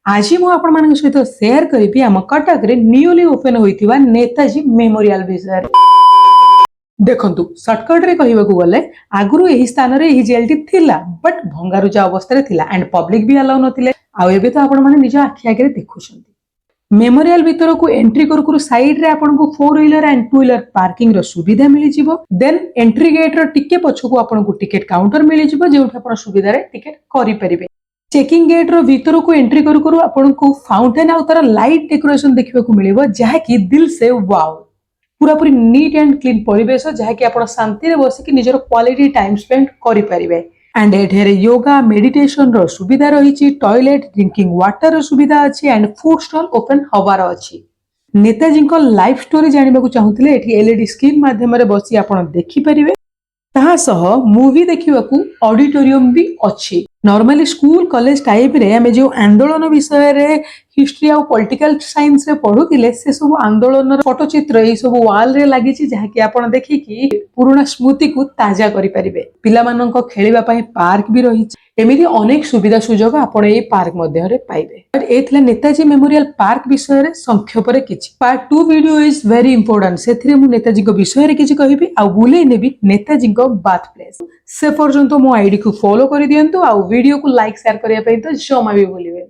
आज मु आपण मान सहित शेयर करी आम कटक रे न्यूली ओपन होइथिबा नेताजी मेमोरियल विषय देखंतु शॉर्टकट रे कहिबाकू गले आगुरु एही स्थान रे एही जेलटी थिला बट भंगारुजा अवस्था रे थिला एंड पब्लिक भी अलाउ नथिले आ एबे तो आपण माने निज आखि आगे देखुछंती मेमोरियल भीतर को एंट्री करू साइड रे आपन को 4 व्हीलर एंड 2 व्हीलर पार्किंग रो सुविधा मिली जिवो देन एंट्री गेट रो टिके पछकू आपन को टिकट काउंटर मिली जिवो जेउठ आपन सुविधा रे टिकट करि परिबे चेकिंग गेट रो भीतर को एंट्री करू आपन को फाउंटेन आ तार लाइट डेकोरेशन देखिबा को मिलिबो जहा कि दिल से वाओ पूरा पूरी नीट एंड क्लीन परिवेश जहा कि आपन शांति रे बसी कि निजर क्वालिटी टाइम स्पेंड करि परिबे एंड एठेरे योगा मेडिटेशन रो सुविधा रहिछि टॉयलेट ड्रिंकिंग वाटर रो सुविधा अछि एंड फूड स्टॉल ओपन हवार अछि नेताजी को लाइफ स्टोरी जानिबा को चाहुतिले एठी एलईडी स्क्रीन माध्यम रे बसी आपन देखि परिबे ताहा सह मूवी देखिबा को ऑडिटोरियम भी अछि नॉर्मली स्कूल कॉलेज टाइप रे हमें जो आंदोलन विषय रे हिस्ट्री और पॉलिटिकल साइंस रे पढुतिले से सब आंदोलन रो फोटो चित्र ए सब वॉल रे लागि छि जहा कि आपण देखि कि पुराना स्मृति को ताजा करि परिबे पिला मानन को खेलिबा पई पार्क भी रहि एमिति अनेक सुविधा सुजोग आपण ए पार्क मध्ये रे पाइबे बट एथले नेताजी मेमोरियल पार्क विषय रे संक्षेप रे किछि part 2 video is very important सेथिरे मु नेताजी को विषय रे किछि कहिबी आ बुले नेबी नेताजी को बर्थ प्लेस से पर्यंत मो आईडी को फॉलो करि दियंतु आ वीडियो को लाइक शेयर करिया पई तो जमा भी भूलिबे।